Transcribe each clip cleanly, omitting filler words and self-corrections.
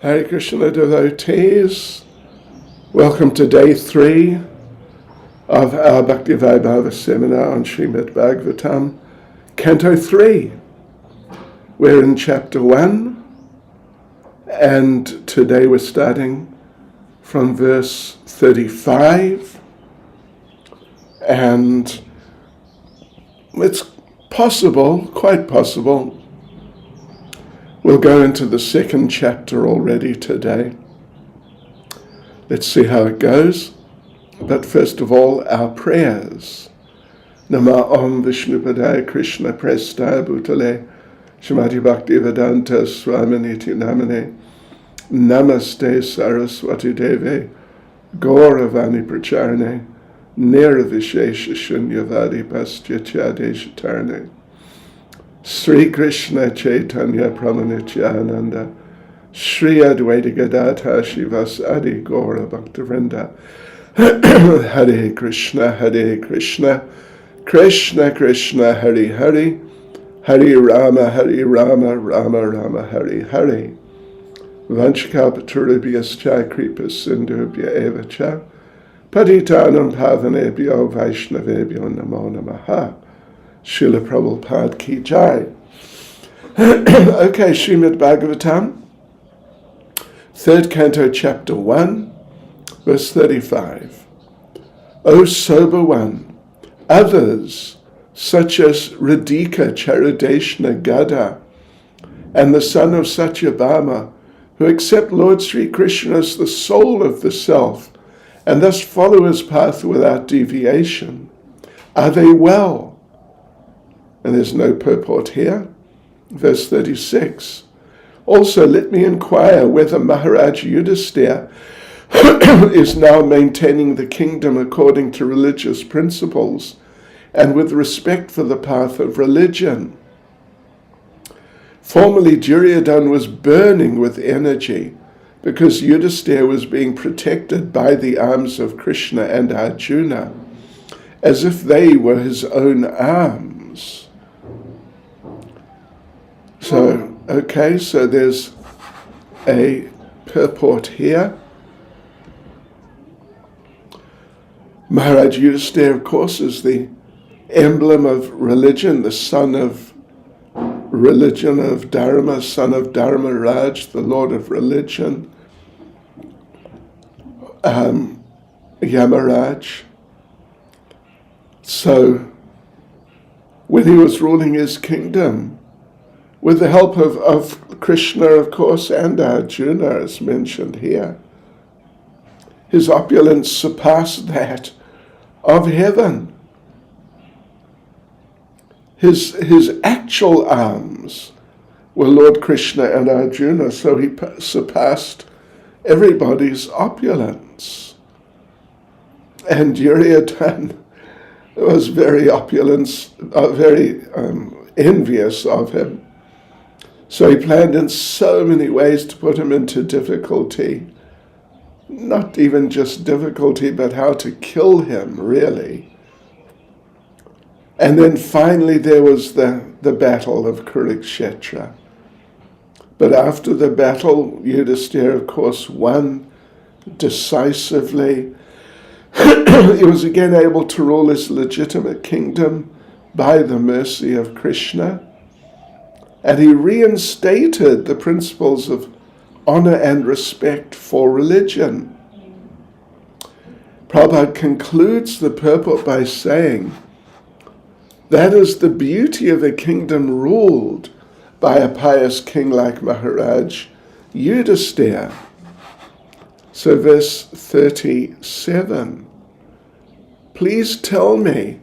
Hare Krishna devotees, welcome to day 3 of our Bhakti Vaibhava seminar on Srimad Bhagavatam, Canto 3. We're in chapter 1, and today we're starting from verse 35, and it's possible, quite possible, we'll go into the second chapter already today. Let's see how it goes. But first of all, our prayers. Nama Om Vishnupadaya Krishna Prestaya Bhutale Shrimati Bhakti Vedanta Swaminiti Namane Namaste Saraswati Deve Gauravani Pracharane Nirvishesha Shunyavadi Pastyatya Deshatarane Sri Krishna Chaitanya Pramanityananda Sri Advaita Gadadhara Shivasadi Gaura Bhaktivinoda Hare Krishna, Krishna Krishna, Hare Hare, Hare Rama, Rama Rama, Hare Hare. Vanchkalpatarubhyascha kripa sindhubhya eva cha, patitanam pavanebhyo vaishnavebhyo namo namaha. Srila Prabhupada ki jai. Okay, Srimad Bhagavatam, 3rd Canto, Chapter 1, verse 35. O sober one, others, such as Radhika Charadeshna Gada, and the son of Satyabhama, who accept Lord Sri Krishna as the soul of the self, and thus follow his path without deviation, are they well? And there's no purport here. Verse 36. Also, let me inquire whether Maharaj Yudhisthira is now maintaining the kingdom according to religious principles and with respect for the path of religion. Formerly, Duryodhana was burning with energy because Yudhisthira was being protected by the arms of Krishna and Arjuna, as if they were his own arms. So there's a purport here. Maharaj Yudhisthira, of course, is the emblem of religion, the son of religion of Dharma, son of Dharmaraj, the lord of religion, Yamaraj. So, when he was ruling his kingdom, with the help of Krishna, of course, and Arjuna, as mentioned here, his opulence surpassed that of heaven. His actual arms were Lord Krishna and Arjuna, so he surpassed everybody's opulence. And Duryodhana was very envious of him. So he planned in so many ways to put him into difficulty. Not even just difficulty, but how to kill him, really. And then finally there was the battle of Kurukshetra. But after the battle, Yudhisthira, of course, won decisively. He was again able to rule his legitimate kingdom by the mercy of Krishna. And he reinstated the principles of honor and respect for religion. Prabhupada concludes the purport by saying, that is the beauty of a kingdom ruled by a pious king like Maharaj Yudhisthira. So verse 37, please tell me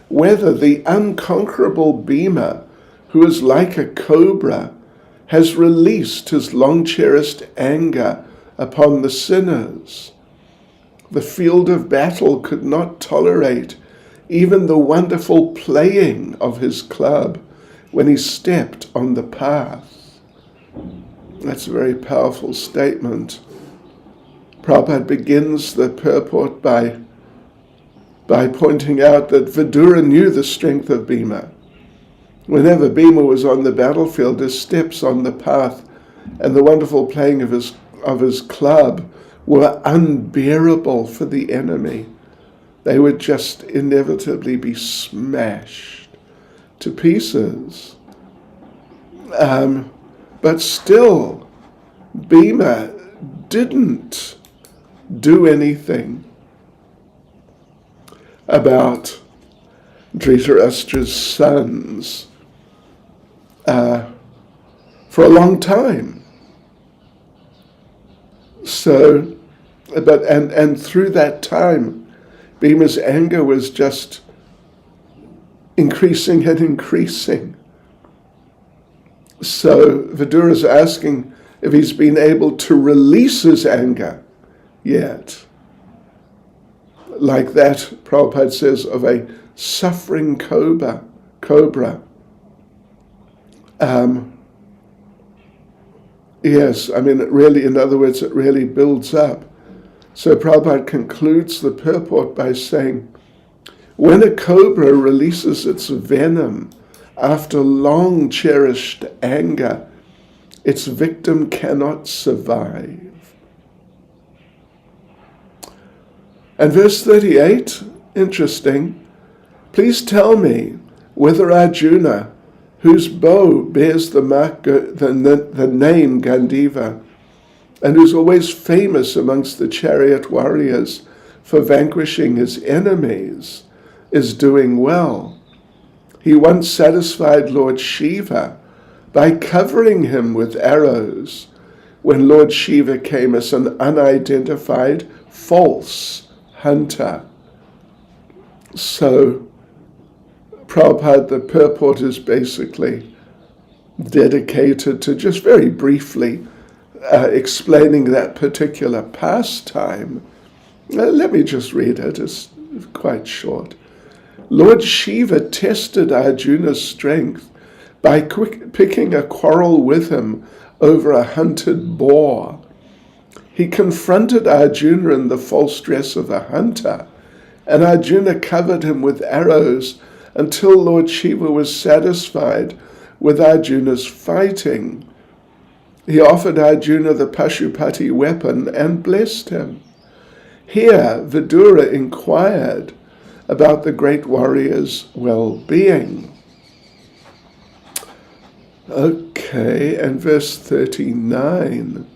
whether the unconquerable Bhima, who is like a cobra, has released his long-cherished anger upon the sinners. The field of battle could not tolerate even the wonderful playing of his club when he stepped on the path. That's a very powerful statement. Prabhupada begins the purport by pointing out that Vidura knew the strength of Bhima. Whenever Bhima was on the battlefield, his steps on the path and the wonderful playing of his of his club were unbearable for the enemy. They would just inevitably be smashed to pieces. But still, Bhima didn't do anything about Dhritarashtra's sons for a long time. So, and through that time, Bhima's anger was just increasing and increasing. So Vidura's asking if he's been able to release his anger yet. Like that, Prabhupada says, of a suffering cobra. Yes, I mean, it really, in other words, it really builds up. So Prabhupada concludes the purport by saying, when a cobra releases its venom after long cherished anger, its victim cannot survive. And verse 38, interesting. Please tell me whether Arjuna, whose bow bears the name Gandiva, and who's always famous amongst the chariot warriors for vanquishing his enemies, is doing well. He once satisfied Lord Shiva by covering him with arrows when Lord Shiva came as an unidentified false hunter. So, Prabhupada, the purport is basically dedicated to just very briefly explaining that particular pastime. Let me just read it, it's quite short. Lord Shiva tested Arjuna's strength by picking a quarrel with him over a hunted boar. He confronted Arjuna in the false dress of a hunter, and Arjuna covered him with arrows until Lord Shiva was satisfied with Arjuna's fighting. He offered Arjuna the Pashupati weapon and blessed him. Here, Vidura inquired about the great warrior's well-being. Okay, and verse 39.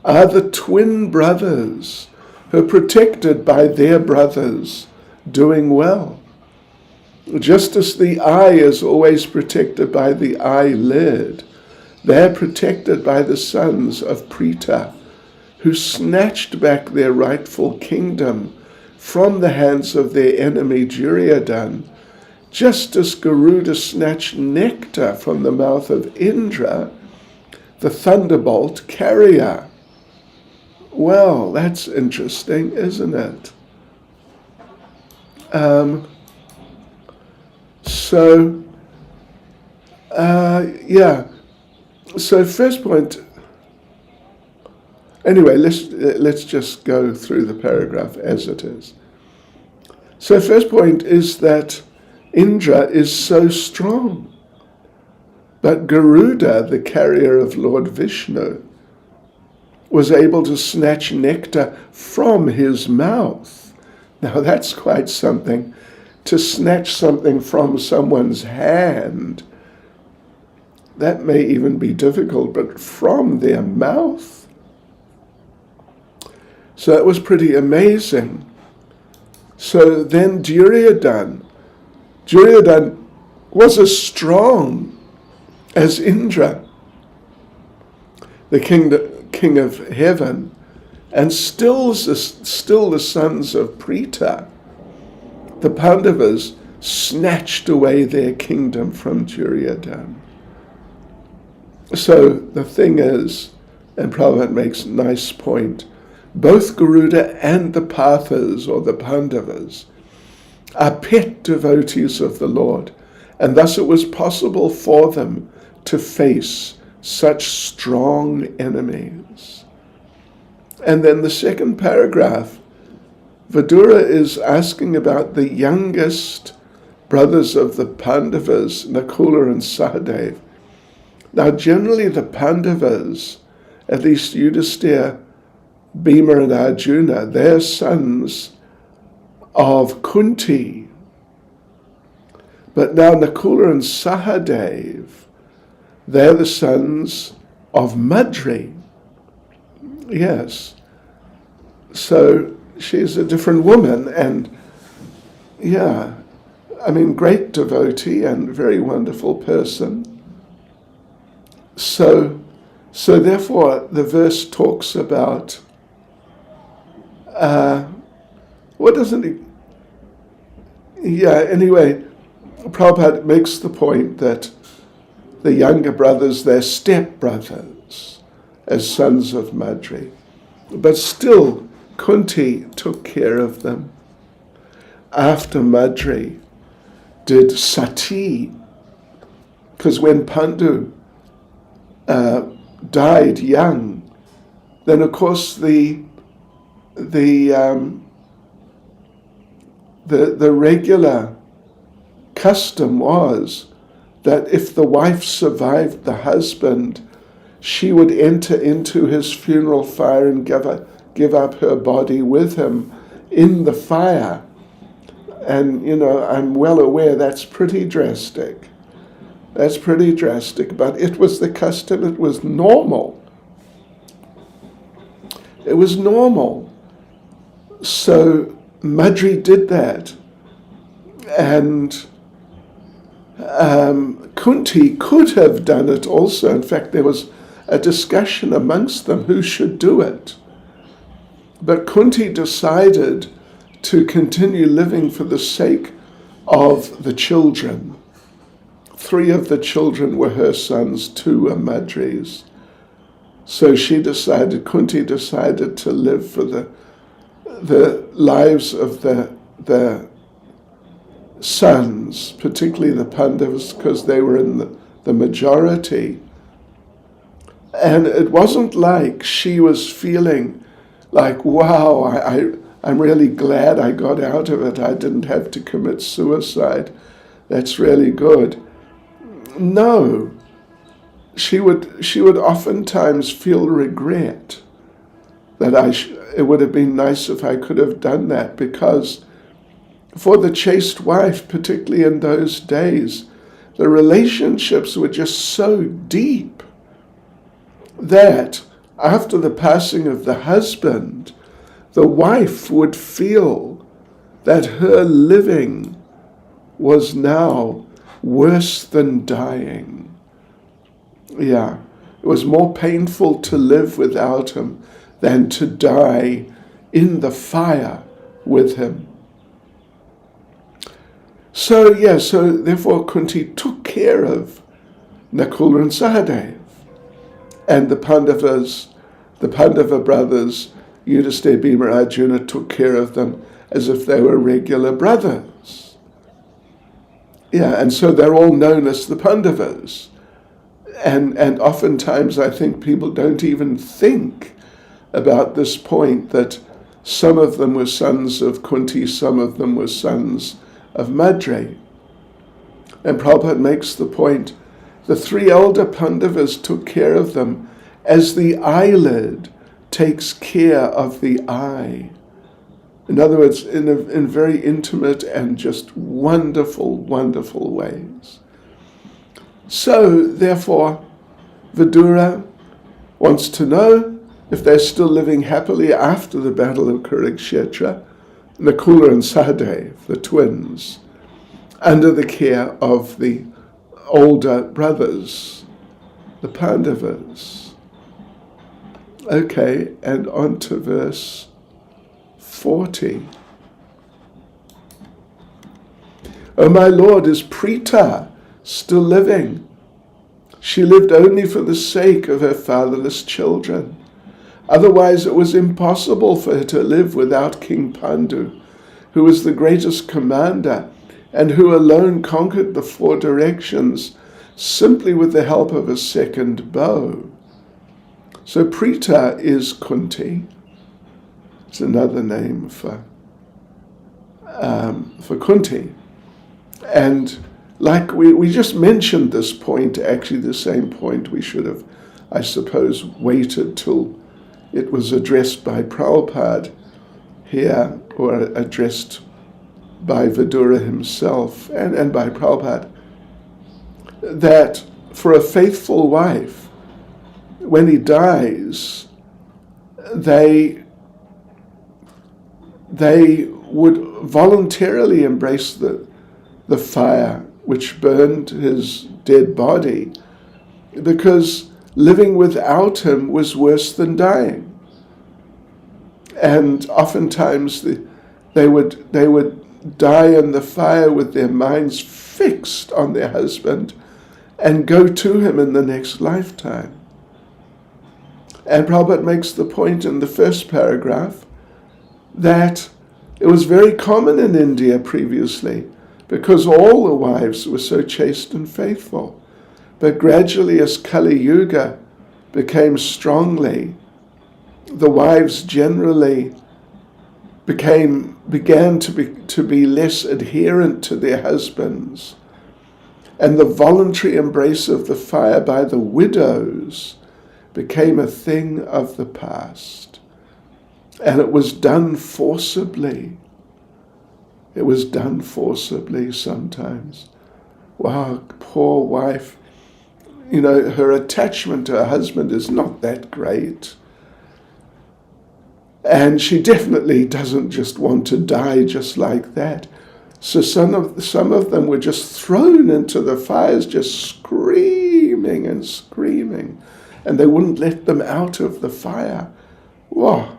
Are the twin brothers who are protected by their brothers doing well? Just as the eye is always protected by the eyelid, they're protected by the sons of Pritha, who snatched back their rightful kingdom from the hands of their enemy Duryodhana, just as Garuda snatched nectar from the mouth of Indra, the thunderbolt carrier. Well, that's interesting, isn't it? So first point. Anyway, let's just go through the paragraph as it is. So first point is that Indra is so strong, but Garuda, the carrier of Lord Vishnu, was able to snatch nectar from his mouth. Now that's quite something. To snatch something from someone's hand, that may even be difficult, but from their mouth? So it was pretty amazing. So then Duryodhana was as strong as Indra, the king of heaven, and still the sons of Pritha, the Pandavas, snatched away their kingdom from Duryodhana. So the thing is, and Prabhupada makes a nice point, both Garuda and the Parthas, or the Pandavas, are pet devotees of the Lord, and thus it was possible for them to face such strong enemies. And then the second paragraph, Vidura is asking about the youngest brothers of the Pandavas, Nakula and Sahadev. Now generally the Pandavas at least Yudhisthira, Bhima and Arjuna, they're sons of Kunti. But now Nakula and Sahadev, they're the sons of Madri. Yes. So she's a different woman, and yeah, I mean, great devotee and very wonderful person. So therefore the verse talks about, what doesn't it? Yeah, anyway, Prabhupada makes the point that the younger brothers, they're step-brothers as sons of Madri. But still, Kunti took care of them. After Madri did Sati, because when Pandu died young, then of course the regular custom was that if the wife survived the husband, she would enter into his funeral fire and give up her body with him in the fire. And, I'm well aware that's pretty drastic. That's pretty drastic, but it was the custom, it was normal. It was normal. So Madri did that. And Kunti could have done it also. In fact, there was a discussion amongst them who should do it. But Kunti decided to continue living for the sake of the children. 3 of the children were her sons, 2 were Madri's. So Kunti decided to live for the lives of the sons, particularly the Pandavas, because they were in the majority. And it wasn't like she was feeling like, wow, I'm really glad I got out of it. I didn't have to commit suicide. That's really good. No. She would oftentimes feel regret that it would have been nice if I could have done that, because for the chaste wife, particularly in those days, the relationships were just so deep that after the passing of the husband, the wife would feel that her living was now worse than dying. Yeah, it was more painful to live without him than to die in the fire with him. So therefore Kunti took care of Nakula and Sahadev. And the Pandava brothers, Yudhisthira, Bhima, Arjuna, took care of them as if they were regular brothers. Yeah, and so they're all known as the Pandavas. And oftentimes I think people don't even think about this point that some of them were sons of Kunti, some of them were sons of Madri. And Prabhupada makes the point, the 3 elder Pandavas took care of them as the eyelid takes care of the eye. In other words, in very intimate and just wonderful, wonderful ways. So, therefore, Vidura wants to know if they're still living happily after the Battle of Kurukshetra, Nakula and Sahadev, the twins, under the care of the older brothers, the Pandavas. Okay, and on to verse 40. Oh my Lord, is Prita still living? She lived only for the sake of her fatherless children. Otherwise it was impossible for her to live without King Pandu, who was the greatest commander and who alone conquered the 4 directions simply with the help of a second bow. So Prita is Kunti. It's another name for Kunti. And like we just mentioned this point, actually the same point we should have I suppose, waited till it was addressed by Prabhupada here, or addressed by Vidura himself and by Prabhupada, that for a faithful wife, when he dies, they would voluntarily embrace the fire which burned his dead body, because living without him was worse than dying. And oftentimes they would die in the fire with their minds fixed on their husband and go to him in the next lifetime. And Prabhupada makes the point in the first paragraph that it was very common in India previously, because all the wives were so chaste and faithful. But gradually, as Kali Yuga became strongly, the wives generally began to be less adherent to their husbands, and the voluntary embrace of the fire by the widows became a thing of the past. And it was done forcibly. It was done forcibly sometimes. Wow, poor wife. Her attachment to her husband is not that great. And she definitely doesn't just want to die just like that. So some of them were just thrown into the fires, just screaming and screaming. And they wouldn't let them out of the fire. Wow.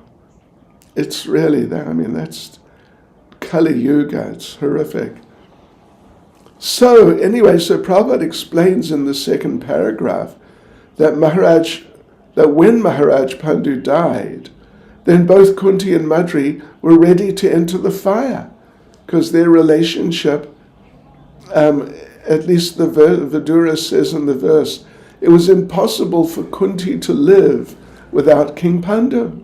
It's really that. That's Kali Yuga. It's horrific. So Prabhupada explains in the second paragraph that when Maharaj Pandu died, then both Kunti and Madri were ready to enter the fire, because their relationship, at least the Vidura says in the verse, it was impossible for Kunti to live without King Pandu.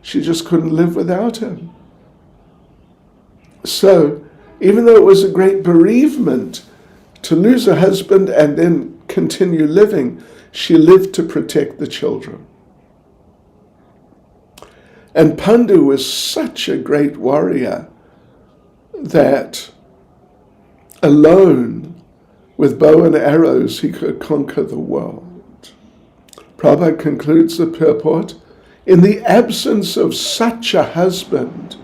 She just couldn't live without him. So, even though it was a great bereavement to lose a husband and then continue living, she lived to protect the children. And Pandu was such a great warrior that alone, with bow and arrows, he could conquer the world. Prabhupada concludes the purport, in the absence of such a husband,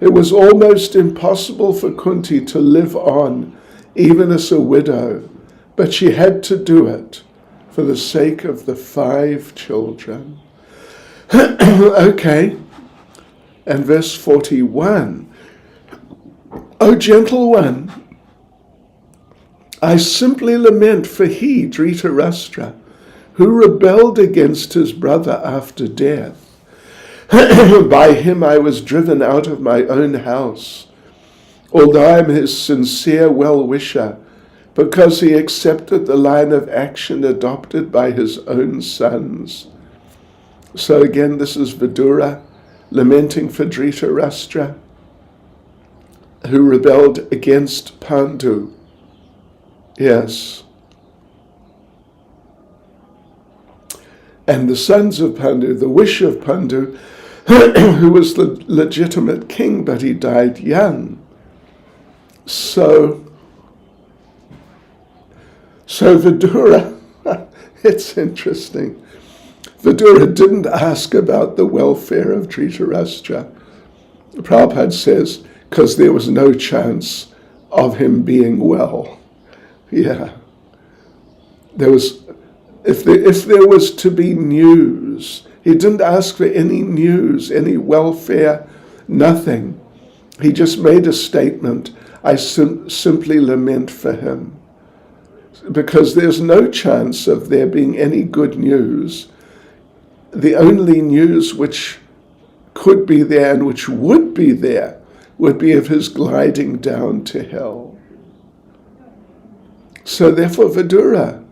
it was almost impossible for Kunti to live on, even as a widow, but she had to do it for the sake of the 5 children. Okay, and verse 41. O gentle one, I simply lament for he, Dhritarashtra, who rebelled against his brother after death. By him I was driven out of my own house, although I am his sincere well-wisher, because he accepted the line of action adopted by his own sons. So again, this is Vidura lamenting for Dhritarashtra, who rebelled against Pandu. Yes. And the sons of Pandu, the wish of Pandu, who was the legitimate king, but he died young. So Vidura, it's interesting. Vidura didn't ask about the welfare of Dhritarashtra. Prabhupada says, because there was no chance of him being well. Yeah. If there was to be news, he didn't ask for any news, any welfare, nothing. He just made a statement, I simply lament for him. Because there's no chance of there being any good news. The only news which could be there and which would be there would be of his gliding down to hell. So therefore Vidura,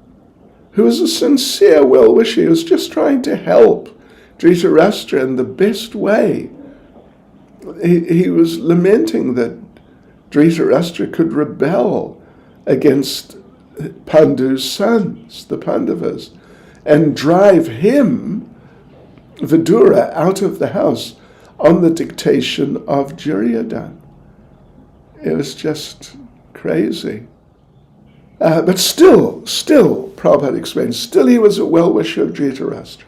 who was a sincere well-wisher, he was just trying to help Dhritarashtra in the best way. He was lamenting that Dhritarashtra could rebel against Pandu's sons, the Pandavas, and drive him, Vidura, out of the house on the dictation of Duryodhana. It was just crazy. But still, Prabhupada explains, still he was a well-wisher of Dhritarashtra.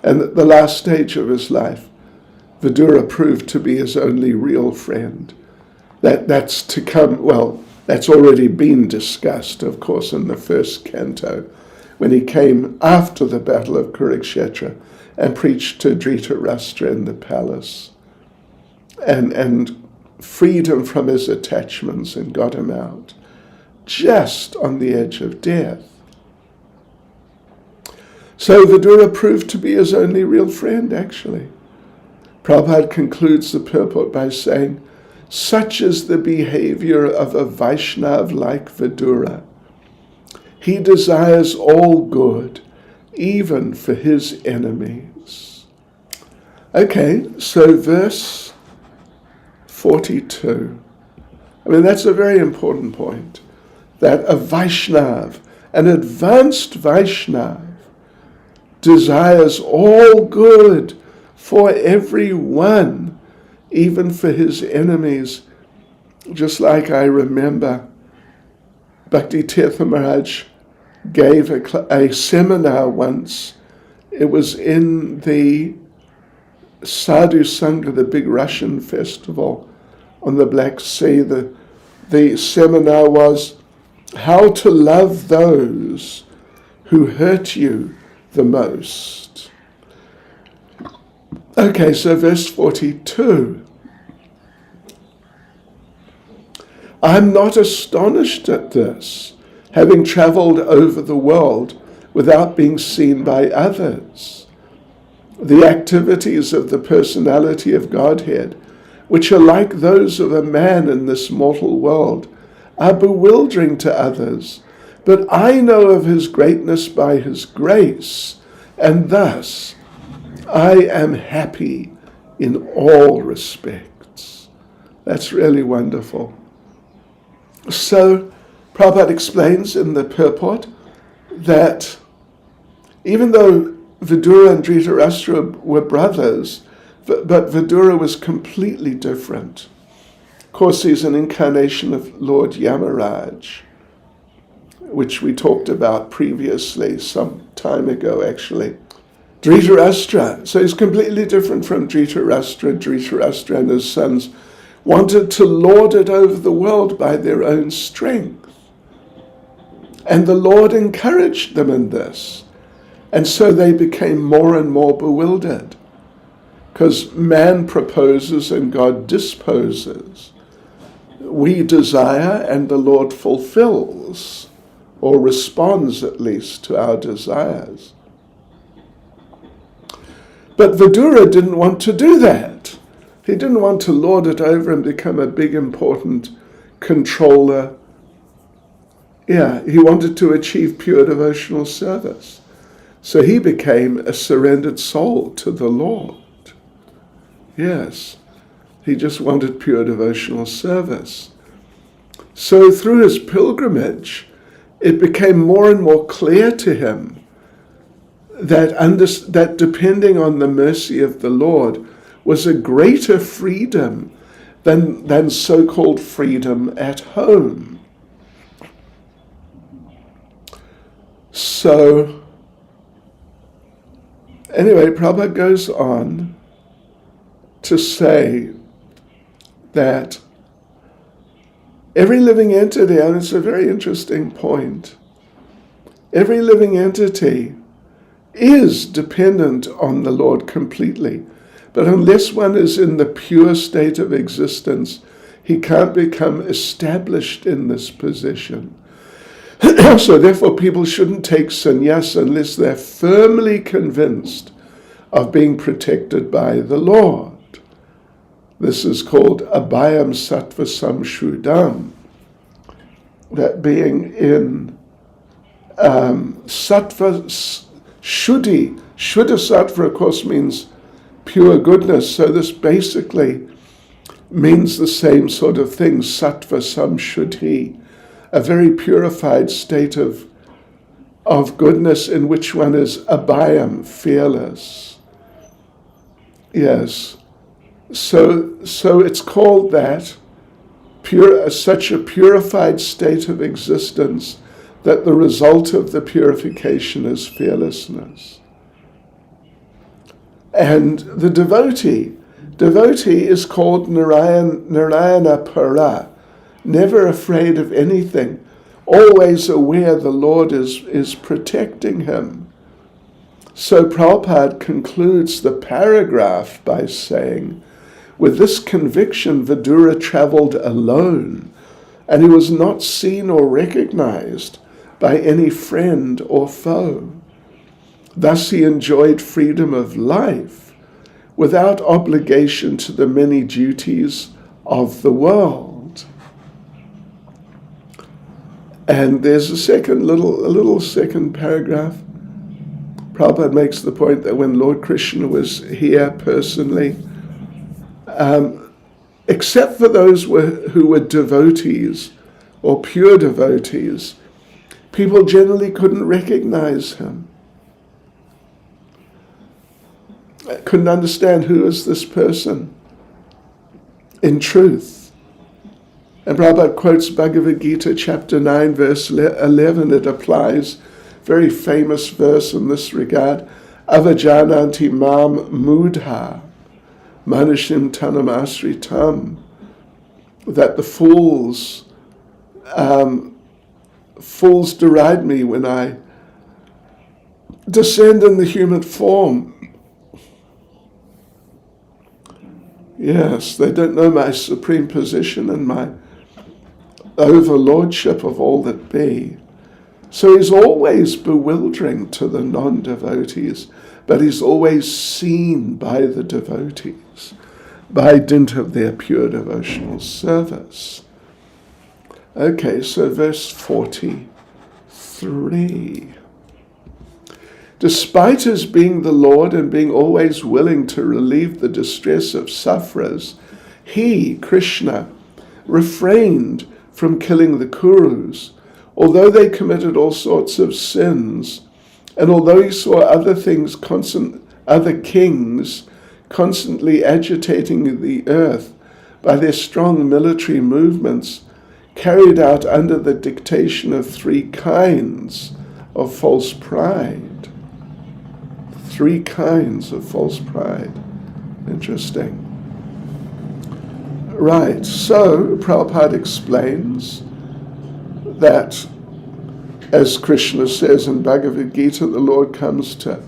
And at the last stage of his life, Vidura proved to be his only real friend. That's to come, well, that's already been discussed, of course, in the first canto, when he came after the Battle of Kurukshetra and preached to Dhritarashtra in the palace and freed him from his attachments and got him out, just on the edge of death. So Vidura proved to be his only real friend, actually. Prabhupada concludes the purport by saying, such is the behavior of a Vaishnav like Vidura. He desires all good, even for his enemies. Okay, so verse 42. I mean, that's a very important point, that a Vaishnav, an advanced Vaishnav, desires all good for everyone, even for his enemies. Just like I remember Bhakti Tirtha Maharaj gave a seminar once. It was in the Sadhu Sangha, the big Russian festival on the Black Sea. The seminar was how to love those who hurt you the most. Okay, so verse 42. I'm not astonished at this, having travelled over the world without being seen by others. The activities of the personality of Godhead, which are like those of a man in this mortal world, are bewildering to others, but I know of his greatness by his grace, and thus I am happy in all respects. That's really wonderful. So Prabhupada explains in the purport that even though Vidura and Dhritarashtra were brothers, but Vidura was completely different. Of course, he's an incarnation of Lord Yamaraj, which we talked about previously, some time ago actually. Dhritarashtra, so he's completely different from Dhritarashtra. Dhritarashtra and his sons wanted to lord it over the world by their own strength. And the Lord encouraged them in this. And so they became more and more bewildered. Because man proposes and God disposes. We desire and the Lord fulfills, or responds at least to our desires. But Vidura didn't want to do that. He didn't want to lord it over and become a big important controller. Yeah, he wanted to achieve pure devotional service. So he became a surrendered soul to the Lord. Yes, he just wanted pure devotional service. So through his pilgrimage, it became more and more clear to him that depending on the mercy of the Lord was a greater freedom than so-called freedom at home. So, anyway, Prabhupada goes on to say that every living entity, and it's a very interesting point, every living entity is dependent on the Lord completely. But unless one is in the pure state of existence, he can't become established in this position. So therefore people shouldn't take sannyas unless they're firmly convinced of being protected by the Lord. This is called abhayam sattva samshudam, that being in sattva shuddhi. Shuddha sattva, of course, means pure goodness. So this basically means the same sort of thing, sattva samshuddhi, a very purified state of of goodness in which one is abhayam, fearless. Yes. So it's called that, such a purified state of existence that the result of the purification is fearlessness. And the devotee is called Narayana Para, never afraid of anything, always aware the Lord is protecting him. So Prabhupada concludes the paragraph by saying, with this conviction Vidura travelled alone, and he was not seen or recognized by any friend or foe. Thus he enjoyed freedom of life without obligation to the many duties of the world. And there's a little second paragraph. Prabhupada makes the point that when Lord Krishna was here personally, except for those who were devotees or pure devotees, people generally couldn't recognize him. Couldn't understand who is this person in truth. And Prabhupada quotes Bhagavad Gita chapter 9 verse 11. It applies, very famous verse in this regard, avajananti mam mudha manishim tanam asritam, that the fools deride me when I descend in the human form. Yes, they don't know my supreme position and my overlordship of all that be. So he's always bewildering to the non-devotees, but he's always seen by the devotees by dint of their pure devotional service. Okay, so verse 43. Despite his being the Lord and being always willing to relieve the distress of sufferers, he, Krishna, refrained from killing the Kurus, although they committed all sorts of sins, and although he saw other kings constantly agitating the earth by their strong military movements, carried out under the dictation of three kinds of false pride. Three kinds of false pride. Interesting. Right, so Prabhupada explains that, as Krishna says in Bhagavad Gita, the Lord comes to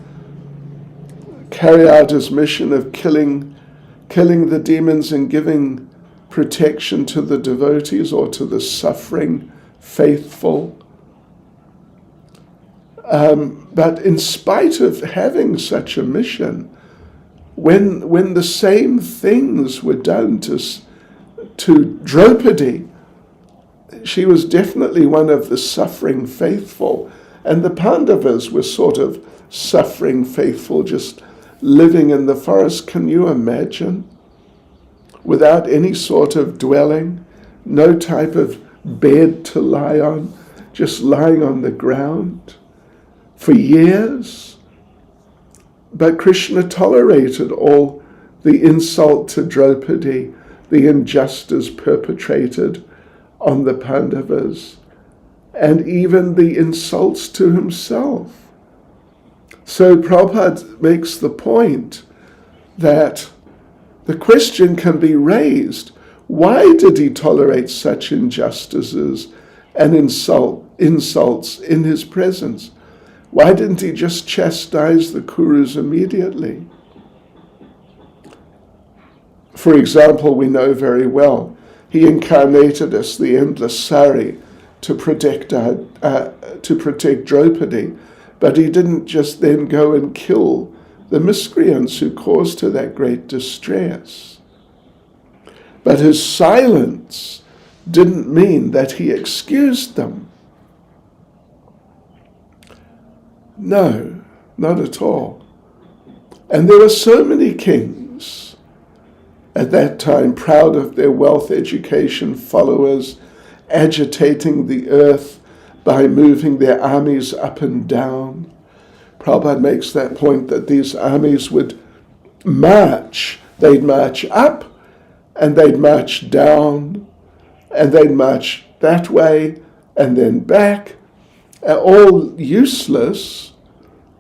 carry out his mission of killing the demons and giving protection to the devotees or to the suffering faithful. But in spite of having such a mission, when the same things were done to Draupadi, she was definitely one of the suffering faithful, and the Pandavas were sort of suffering faithful, just living in the forest. Can you imagine? Without any sort of dwelling, no type of bed to lie on, just lying on the ground for years. But Krishna tolerated all the insult to Draupadi, the injustice perpetrated on the Pandavas, and even the insults to himself. So Prabhupada makes the point that the question can be raised, why did he tolerate such injustices and insults in his presence? Why didn't he just chastise the Kurus immediately? For example, we know very well, he incarnated as the endless Sari to protect Draupadi, but he didn't just then go and kill the miscreants who caused her that great distress. But his silence didn't mean that he excused them. No, not at all. And there were so many kings at that time, proud of their wealth, education, followers, agitating the earth by moving their armies up and down. Prabhupada makes that point that these armies would march. They'd march up and they'd march down and they'd march that way and then back, all useless,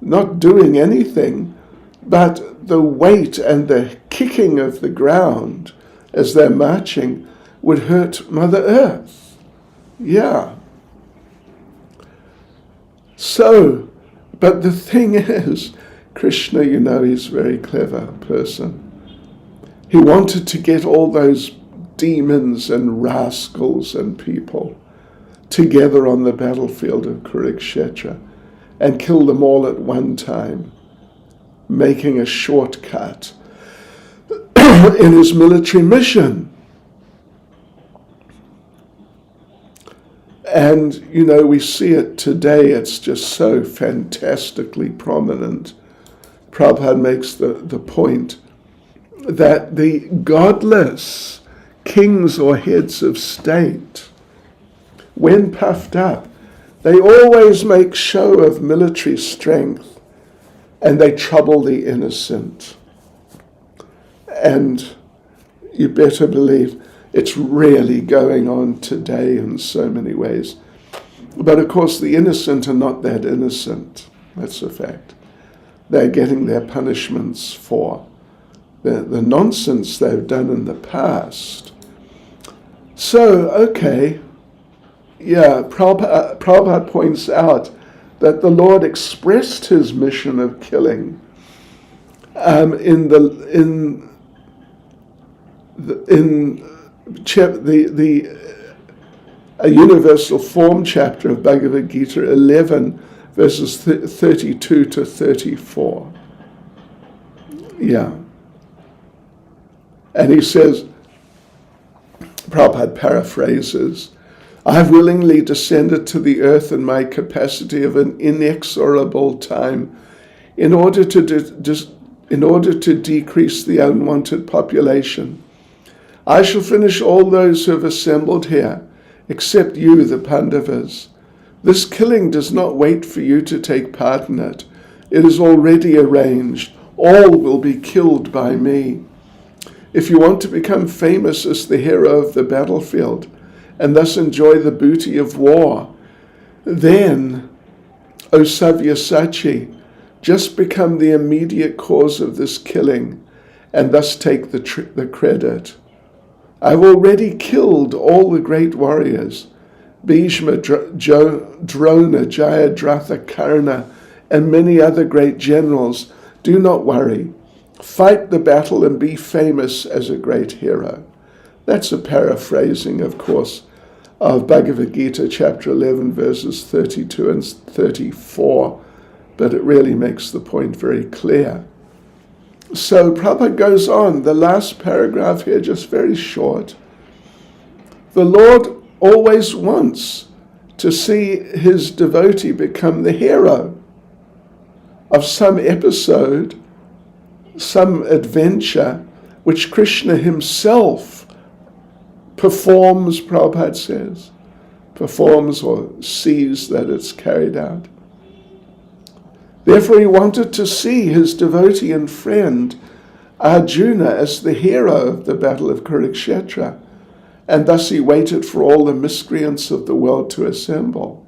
not doing anything, but the weight and the kicking of the ground as they're marching would hurt Mother Earth. Yeah. So, but the thing is, Krishna, he's a very clever person. He wanted to get all those demons and rascals and people together on the battlefield of Kurukshetra and kill them all at one time, making a shortcut in his military mission. And, we see it today. It's just so fantastically prominent. Prabhupada makes the point that the godless kings or heads of state, when puffed up, they always make show of military strength and they trouble the innocent. And you better believe it's really going on today in so many ways. But of course, the innocent are not that innocent. That's a fact. They're getting their punishments for the nonsense they've done in the past. So, okay, Prabhupada points out that the Lord expressed his mission of killing in a universal form chapter of Bhagavad Gita 11, verses 32 to 34. Yeah. And he says, Prabhupada paraphrases, I have willingly descended to the earth in my capacity of an inexorable time in order to decrease the unwanted population. I shall finish all those who have assembled here, except you, the Pandavas. This killing does not wait for you to take part in it. It is already arranged. All will be killed by me. If you want to become famous as the hero of the battlefield and thus enjoy the booty of war, then, O Sabyasachi, just become the immediate cause of this killing and thus take the credit. I've already killed all the great warriors, Bhishma, Drona, Jayadratha, Karna, and many other great generals. Do not worry. Fight the battle and be famous as a great hero. That's a paraphrasing, of course, of Bhagavad Gita chapter 11, verses 32 and 34, but it really makes the point very clear. So Prabhupada goes on, the last paragraph here, just very short. The Lord always wants to see his devotee become the hero of some episode, some adventure, which Krishna himself performs, Prabhupada says, performs or sees that it's carried out. Therefore, he wanted to see his devotee and friend Arjuna as the hero of the Battle of Kurukshetra, and thus he waited for all the miscreants of the world to assemble.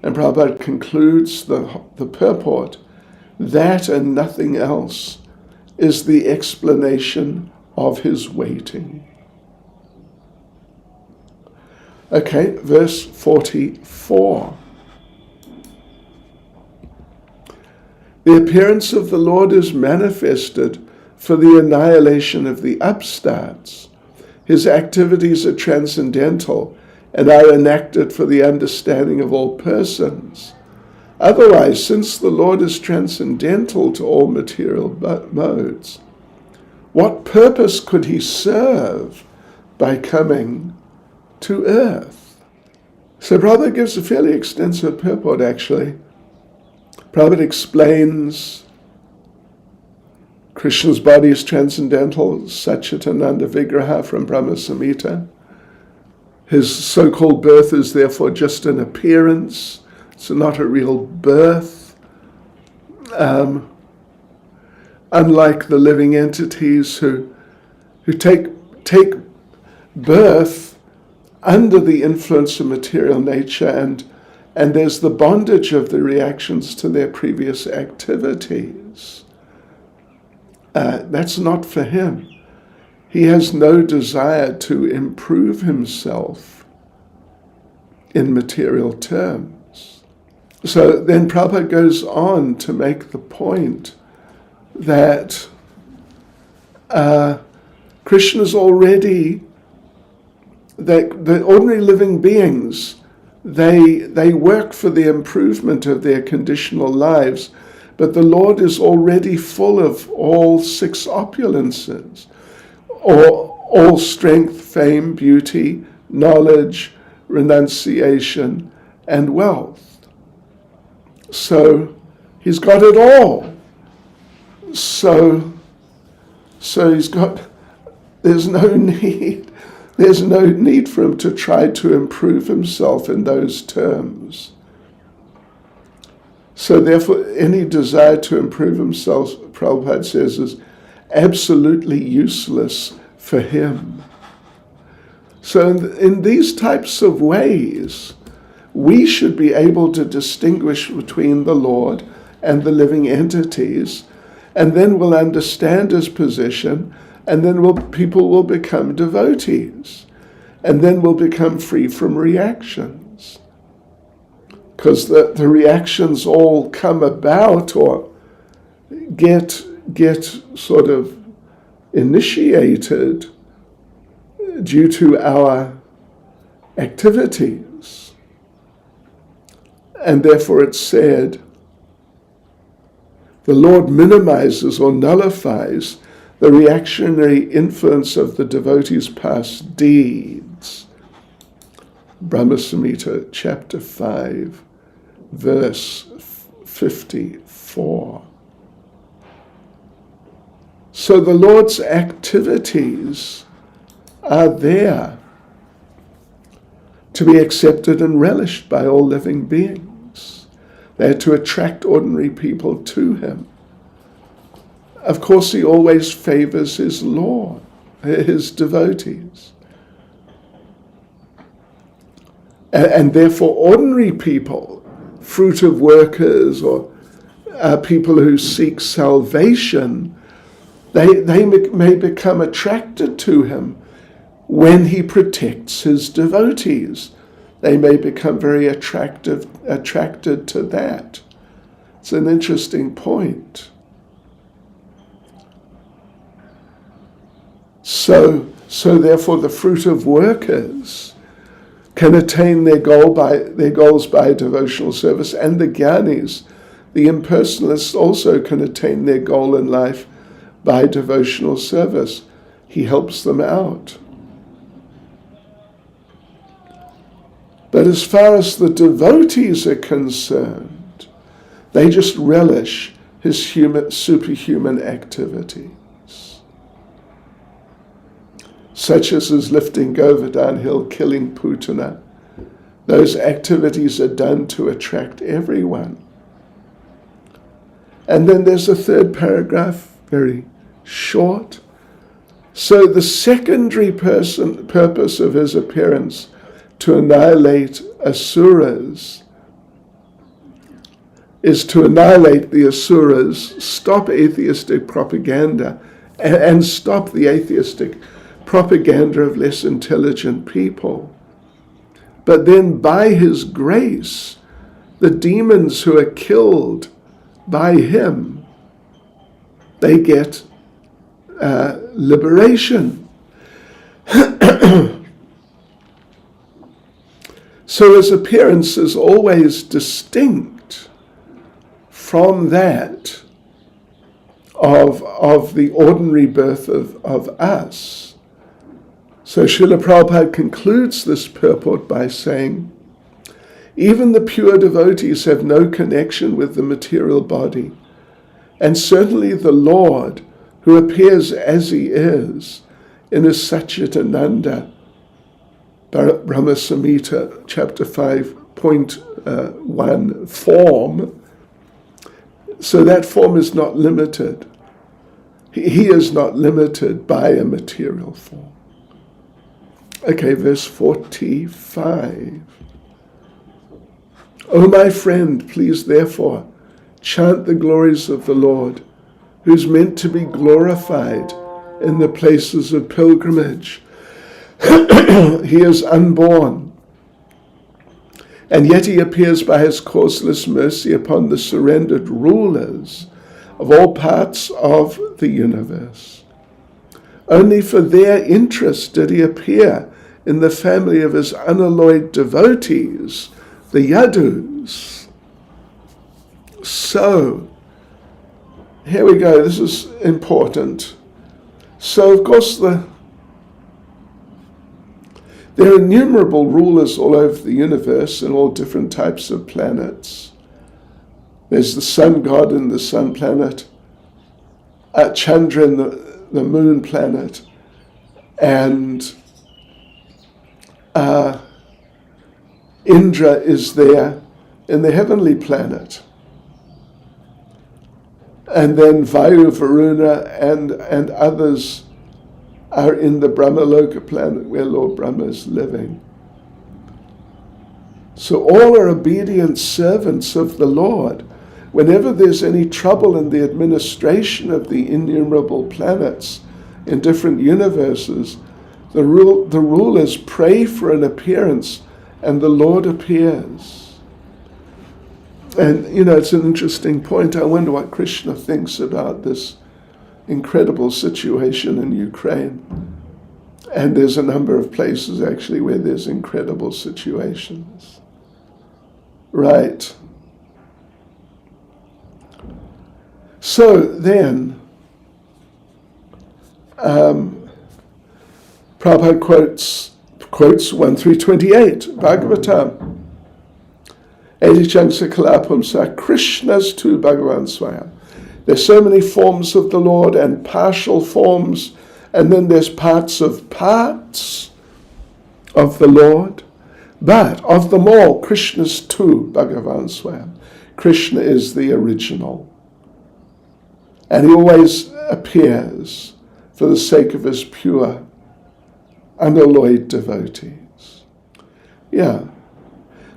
And Prabhupada concludes the purport, that and nothing else is the explanation of his waiting. Okay, verse 44. The appearance of the Lord is manifested for the annihilation of the upstarts. His activities are transcendental and are enacted for the understanding of all persons. Otherwise, since the Lord is transcendental to all material modes, what purpose could he serve by coming to earth? So Prabhupada gives a fairly extensive purport, actually. Prabhupada explains Krishna's body is transcendental, Satchitananda Vigraha from Brahma Samhita. His so-called birth is therefore just an appearance. It's not a real birth. Unlike the living entities who take birth under the influence of material nature, and there's the bondage of the reactions to their previous activities. That's not for him. He has no desire to improve himself in material terms. So then Prabhupada goes on to make the point that Krishna's already, the ordinary living beings, they work for the improvement of their conditional lives, but the Lord is already full of all six opulences, or all strength, fame, beauty, knowledge, renunciation, and wealth. So he's got it all. So he's got, there's no need for him to try to improve himself in those terms. So therefore, any desire to improve himself, Prabhupada says, is absolutely useless for him. So in these types of ways, we should be able to distinguish between the Lord and the living entities, and then we'll understand his position, and then people will become devotees, and then we'll become free from reactions. Because the reactions all come about or get sort of initiated due to our activities. And therefore it's said, the Lord minimizes or nullifies the reactionary influence of the devotee's past deeds. Brahma Samhita, chapter 5, verse 54. So the Lord's activities are there to be accepted and relished by all living beings. They're to attract ordinary people to him. Of course, he always favors his Lord, his devotees. And therefore, ordinary people, fruit of workers, or people who seek salvation, they may become attracted to him when he protects his devotees. They may become very attracted to that. It's an interesting point. So therefore, the fruit of workers can attain their goals by devotional service, and the jnanis, the impersonalists, also can attain their goal in life by devotional service. He helps them out. But as far as the devotees are concerned, they just relish his superhuman activities, such as his lifting Govardhan Hill, killing Putana. Those activities are done to attract everyone. And then there's a third paragraph, very short. So the secondary purpose of his appearance to annihilate asuras is to annihilate the asuras, stop atheistic propaganda, and stop the atheistic propaganda of less intelligent people. But then by his grace, the demons who are killed by him, they get liberation. So his appearance is always distinct from that of the ordinary birth of us. So Srila Prabhupada concludes this purport by saying, even the pure devotees have no connection with the material body, and certainly the Lord, who appears as he is in his Satchitananda Brahma Samhita, chapter 5.1 form. So that form is not limited. He is not limited by a material form. Okay, verse 45. O my friend, please therefore chant the glories of the Lord, who's meant to be glorified in the places of pilgrimage. He is unborn, and yet he appears by his causeless mercy upon the surrendered rulers of all parts of the universe. Only for their interest did he appear in the family of his unalloyed devotees, the Yadus. So, here we go, this is important. So, of course, there are innumerable rulers all over the universe and all different types of planets. There's the sun god and the sun planet, Chandra and the moon planet, and Indra is there in the heavenly planet. And then Vayu, Varuna, and others are in the Brahmaloka planet where Lord Brahma is living. So all are obedient servants of the Lord. Whenever there's any trouble in the administration of the innumerable planets in different universes, the rulers pray for an appearance, and the Lord appears. And, it's an interesting point. I wonder what Krishna thinks about this incredible situation in Ukraine. And there's a number of places, actually, where there's incredible situations. Right. So then, Prabhupada quotes 1.3.28, Bhagavatam. Edichang Sakalapam Sa Krishna's tu Bhagavan Swayam. There's so many forms of the Lord and partial forms, and then there's parts of the Lord. But of them all, Krishna's tu Bhagavan Swayam. Krishna is the original. And he always appears for the sake of his pure, unalloyed devotees. Yeah.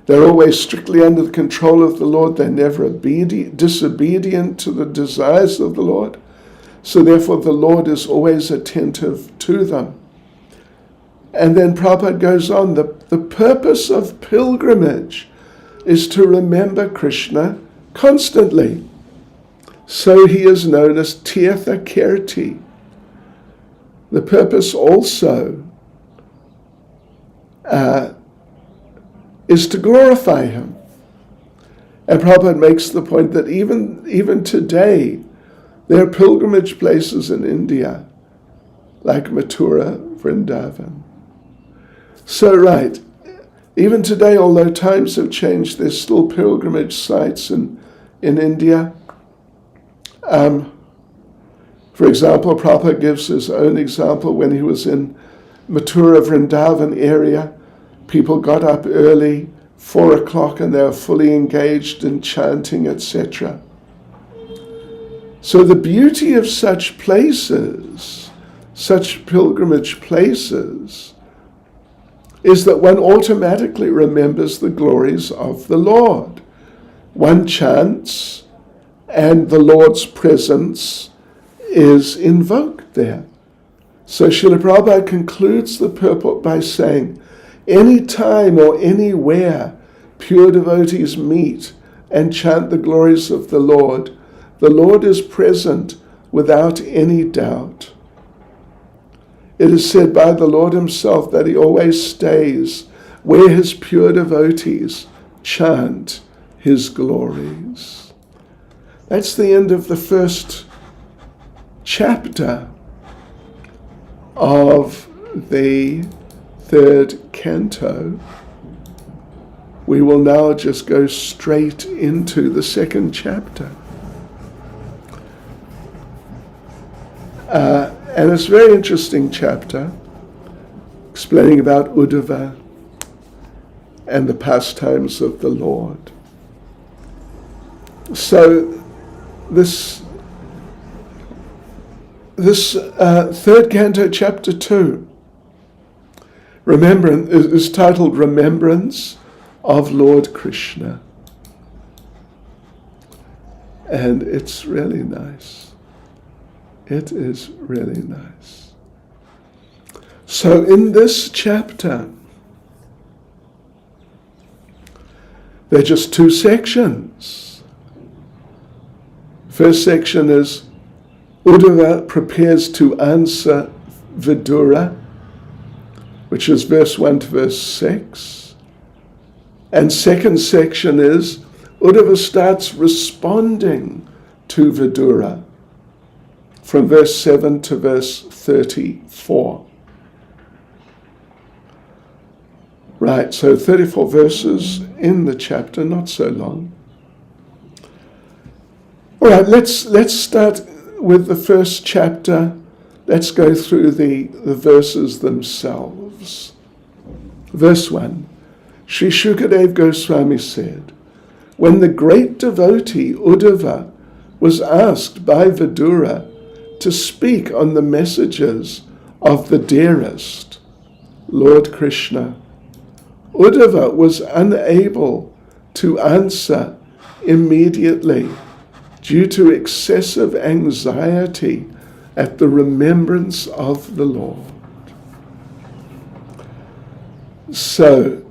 They're always strictly under the control of the Lord. They're never disobedient to the desires of the Lord. So therefore the Lord is always attentive to them. And then Prabhupada goes on, the purpose of pilgrimage is to remember Krishna constantly. So he is known as Tirtha Kirti. The purpose also is to glorify him. And Prabhupada makes the point that even today, there are pilgrimage places in India, like Mathura, Vrindavan. So right, even today, although times have changed, there's still pilgrimage sites in India. For example, Prabhupada gives his own example when he was in Mathura, Vrindavan area. People got up early, 4 o'clock, and they were fully engaged in chanting, etc. So the beauty of such places, such pilgrimage places, is that one automatically remembers the glories of the Lord. One chants, and the Lord's presence is invoked there. So Srila Prabhupada concludes the purport by saying, any time or anywhere pure devotees meet and chant the glories of the Lord is present without any doubt. It is said by the Lord himself that he always stays where his pure devotees chant his glories. That's the end of the first chapter of the third canto. We will now just go straight into the second chapter. And it's a very interesting chapter, explaining about Uddhava and the pastimes of the Lord. So this third canto, chapter 2, is titled Remembrance of Lord Krishna. And it's really nice. It is really nice. So in this chapter, there are just two sections. First section is Uddhava prepares to answer Vidura, which is verse 1 to verse 6. And second section is Uddhava starts responding to Vidura from verse 7 to verse 34. Right, so 34 verses in the chapter, not so long. All right, let's start with the first chapter. Let's go through the verses themselves. Verse 1, Sri Shukadev Goswami said, when the great devotee Uddhava was asked by Vidura to speak on the messages of the dearest, Lord Krishna, Uddhava was unable to answer immediately due to excessive anxiety at the remembrance of the Lord. So,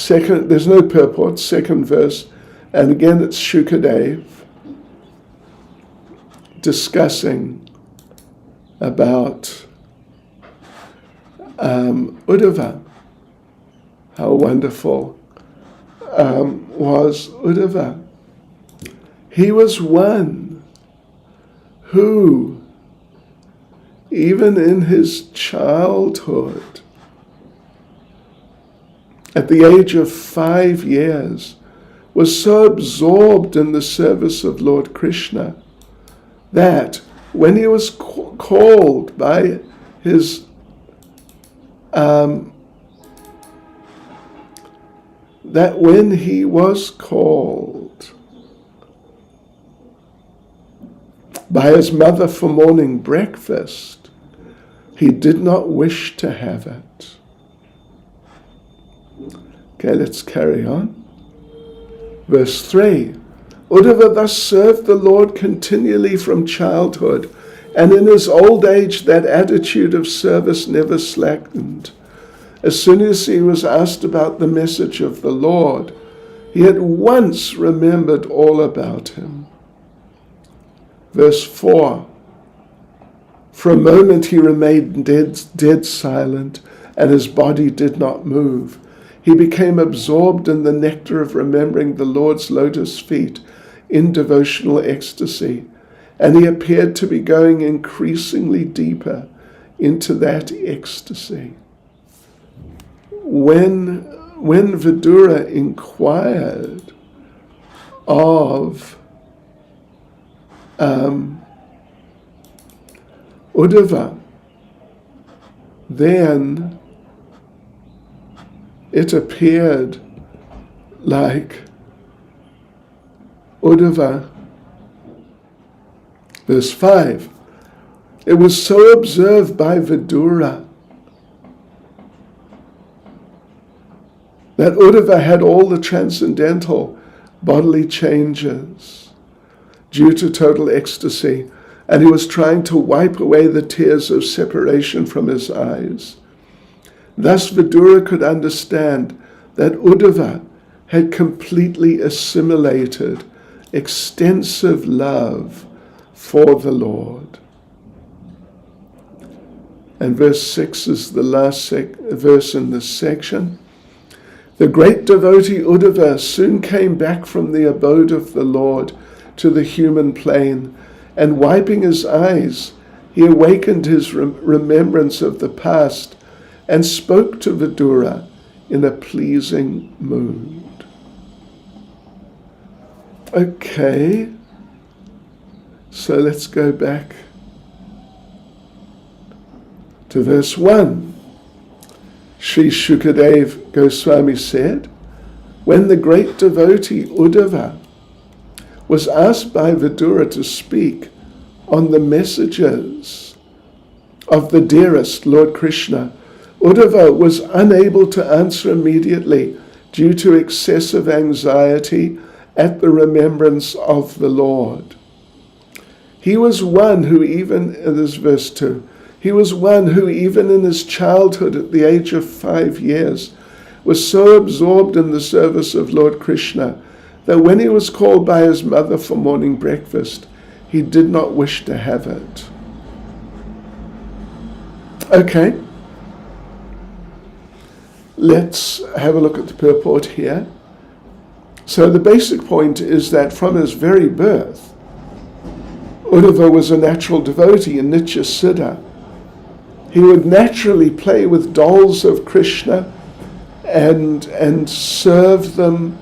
there's no purport, second verse, and again it's Shukadev discussing about Uddhava. How wonderful was Uddhava. He was one who, even in his childhood, at the age of 5 years, was so absorbed in the service of Lord Krishna that when he was called by his mother for morning breakfast, he did not wish to have it. Okay, let's carry on. Verse 3, Uddhava thus served the Lord continually from childhood, and in his old age that attitude of service never slackened. As soon as he was asked about the message of the Lord, he at once remembered all about him. Verse 4, for a moment he remained dead silent, and his body did not move. He became absorbed in the nectar of remembering the Lord's lotus feet in devotional ecstasy, and he appeared to be going increasingly deeper into that ecstasy. When Vidura inquired of Uddhava, then it appeared like Uddhava, verse 5, it was so observed by Vidura that Uddhava had all the transcendental bodily changes due to total ecstasy, and he was trying to wipe away the tears of separation from his eyes. Thus Vidura could understand that Uddhava had completely assimilated extensive love for the Lord. And verse 6 is the last verse in this section. The great devotee Uddhava soon came back from the abode of the Lord to the human plane, and wiping his eyes, he awakened his remembrance of the past and spoke to Vidura in a pleasing mood. Okay, so let's go back to verse 1. Sri Shukadev Goswami said, when the great devotee Uddhava was asked by Vidura to speak on the messages of the dearest Lord Krishna, Uddhava was unable to answer immediately due to excessive anxiety at the remembrance of the Lord. He was one who even, in this verse 2, he was one who even in his childhood at the age of 5 years was so absorbed in the service of Lord Krishna that when he was called by his mother for morning breakfast, he did not wish to have it. Okay, let's have a look at the purport here. So the basic point is that from his very birth, Uddhava was a natural devotee in Nitya Siddha. He would naturally play with dolls of Krishna and serve them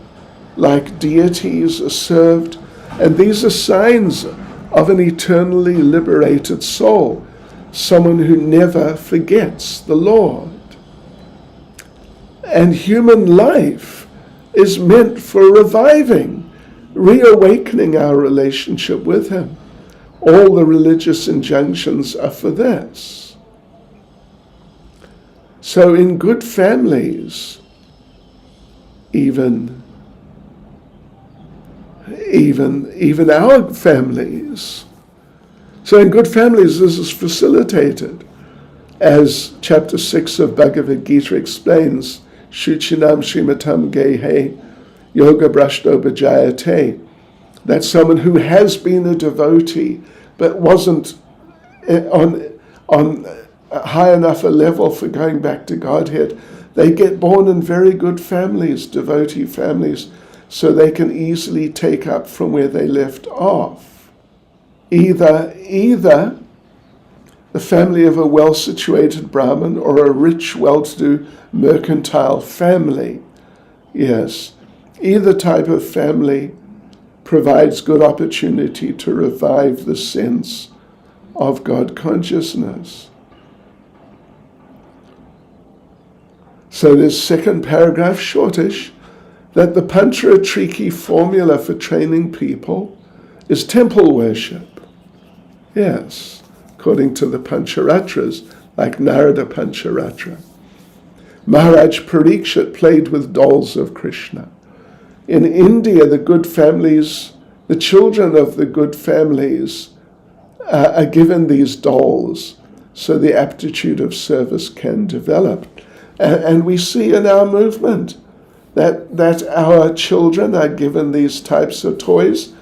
like deities are served. And these are signs of an eternally liberated soul, someone who never forgets the Lord. And human life is meant for reviving, reawakening our relationship with Him. All the religious injunctions are for this. So in good families, even our families. So in good families, this is facilitated. As chapter 6 of Bhagavad Gita explains, Shuchinam Shrimatam Gehe Yoga Brashto Bhajayate, that someone who has been a devotee but wasn't on high enough a level for going back to Godhead, they get born in very good families, devotee families, so they can easily take up from where they left off. Either the family of a well-situated Brahmin or a rich, well-to-do mercantile family. Yes, either type of family provides good opportunity to revive the sense of God consciousness. So this second paragraph, shortish, that the Pancharatriki formula for training people is temple worship. Yes, according to the Pancharatras, like Narada Pancharatra. Maharaj Parikshit played with dolls of Krishna. In India, the good families, the children of the good families are given these dolls so the aptitude of service can develop. And we see in our movement that our children are given these types of toys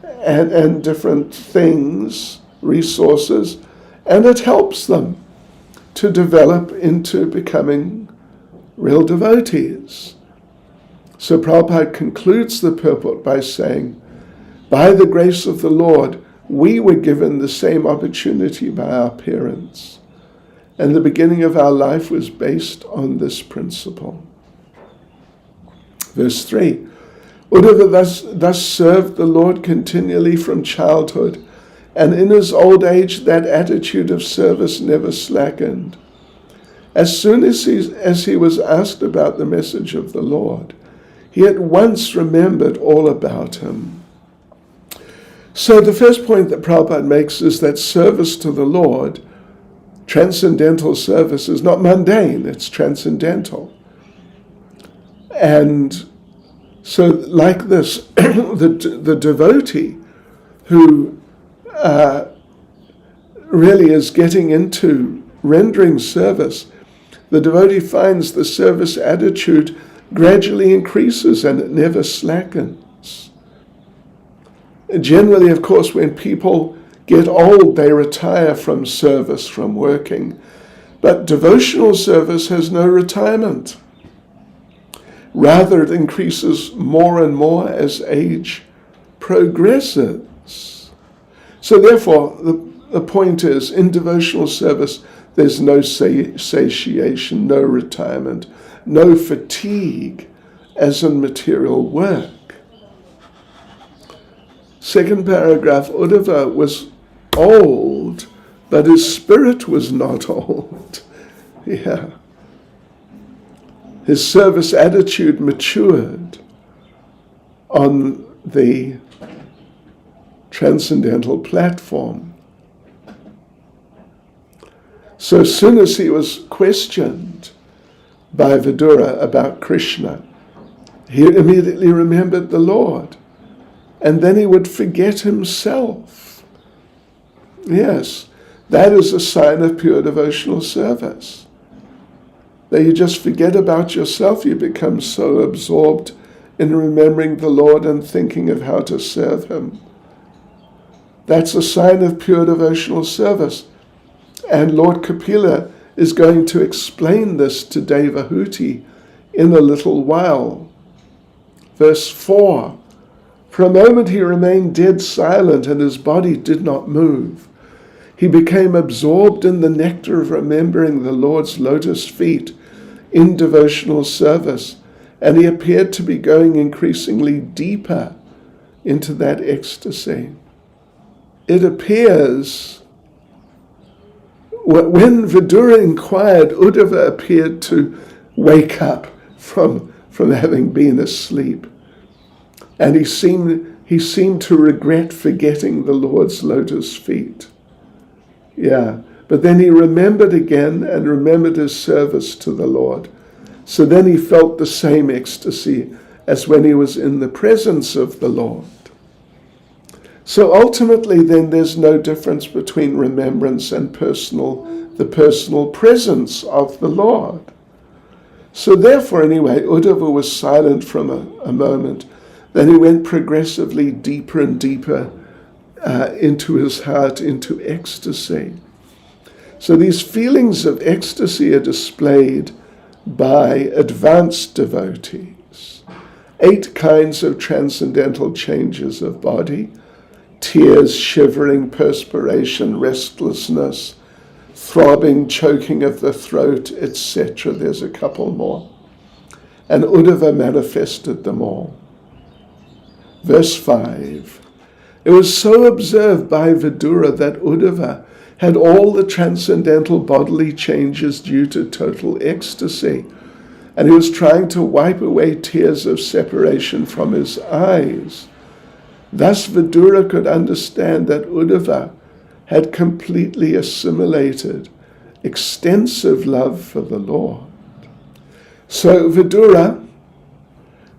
and different things, resources, and it helps them to develop into becoming real devotees. So Prabhupada concludes the purport by saying, by the grace of the Lord, we were given the same opportunity by our parents. And the beginning of our life was based on this principle. Verse 3, Uddhava thus served the Lord continually from childhood, and in his old age that attitude of service never slackened. As soon as he was asked about the message of the Lord, he at once remembered all about him. So the first point that Prabhupada makes is that service to the Lord, transcendental service, is not mundane, it's transcendental. And so like this, the devotee who really is getting into rendering service, the devotee finds the service attitude gradually increases and it never slackens. Generally, of course, when people get old, they retire from service, from working. But devotional service has no retirement. Rather, it increases more and more as age progresses. So therefore, the point is, in devotional service, there's no satiation, no retirement, no fatigue as in material work. Second paragraph, Uddhava was old, but his spirit was not old. Yeah. His service attitude matured. on the transcendental platform. So as soon as he was questioned by Vidura about Krishna, he immediately remembered the Lord. And then he would forget himself. Yes, that is a sign of pure devotional service. That you just forget about yourself, you become so absorbed in remembering the Lord and thinking of how to serve him. That's a sign of pure devotional service. And Lord Kapila is going to explain this to Devahuti in a little while. Verse 4, for a moment he remained dead silent and his body did not move. He became absorbed in the nectar of remembering the Lord's lotus feet in devotional service, and he appeared to be going increasingly deeper into that ecstasy. It appears, when Vidura inquired, Uddhava appeared to wake up from having been asleep. And he seemed to regret forgetting the Lord's lotus feet. Yeah, but then he remembered again and remembered his service to the Lord. So then he felt the same ecstasy as when he was in the presence of the Lord. So ultimately then there's no difference between remembrance and the personal presence of the Lord. So therefore anyway, Uddhava was silent for a moment. Then he went progressively deeper and deeper into his heart, into ecstasy. So these feelings of ecstasy are displayed by advanced devotees. 8 kinds of transcendental changes of body: tears, shivering, perspiration, restlessness, throbbing, choking of the throat, etc. There's a couple more. And Uddhava manifested them all. Verse 5, it was so observed by Vidura that Uddhava had all the transcendental bodily changes due to total ecstasy, and he was trying to wipe away tears of separation from his eyes. Thus Vidura could understand that Uddhava had completely assimilated extensive love for the Lord. So Vidura,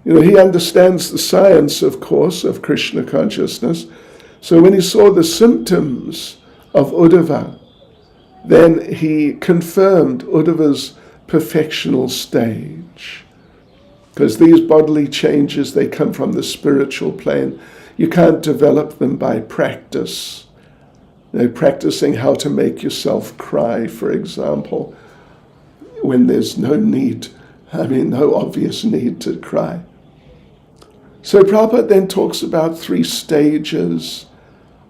he understands the science, of course, of Krishna consciousness. So when he saw the symptoms of Uddhava, then he confirmed Uddhava's perfectional stage. Because these bodily changes, they come from the spiritual plane. You can't develop them by practice. Practicing how to make yourself cry, for example, when there's no obvious need to cry. So Prabhupada then talks about 3 stages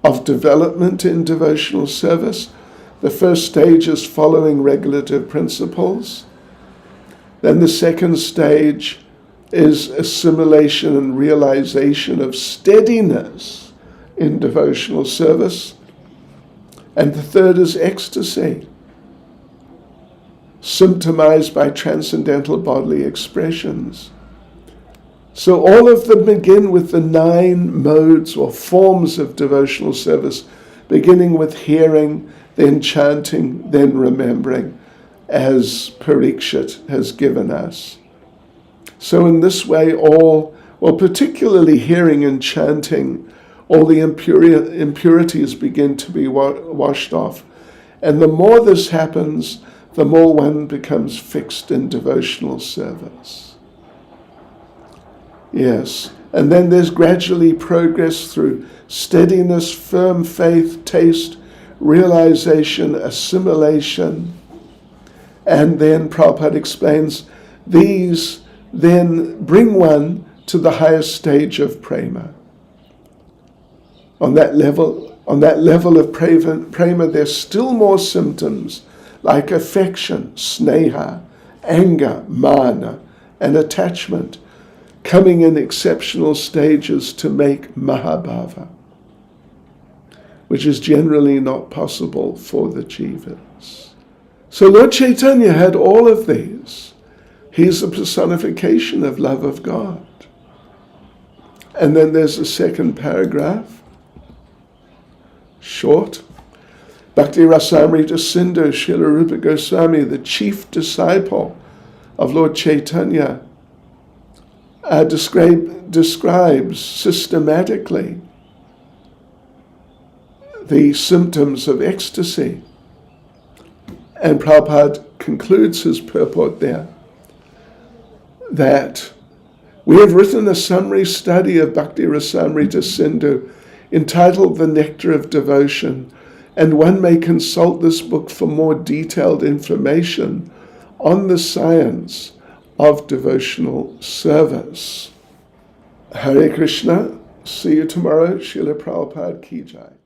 of development in devotional service. The first stage is following regulative principles. Then the second stage is assimilation and realization of steadiness in devotional service. And the third is ecstasy, symptomized by transcendental bodily expressions. So all of them begin with the 9 modes or forms of devotional service, beginning with hearing, then chanting, then remembering, as Parikshit has given us. So in this way particularly hearing and chanting, all the impurities begin to be washed off. And the more this happens, the more one becomes fixed in devotional service. Yes, and then there's gradually progress through steadiness, firm faith, taste, realization, assimilation. And then Prabhupada explains, these then bring one to the highest stage of prema. On that level of prema, there's still more symptoms like affection, sneha, anger, mana, and attachment, coming in exceptional stages to make mahabhava, which is generally not possible for the jivas. So Lord Chaitanya had all of these. He's the personification of love of God. And then there's a second paragraph, short. Bhakti Rasamrita Sindhu Srila Rupa Goswami, the chief disciple of Lord Chaitanya, describes systematically the symptoms of ecstasy. And Prabhupada concludes his purport there that we have written a summary study of Bhakti Rasamrita Sindhu entitled The Nectar of Devotion, and one may consult this book for more detailed information on the science of devotional service. Hare Krishna. See you tomorrow. Srila Prabhupada Ki Jai.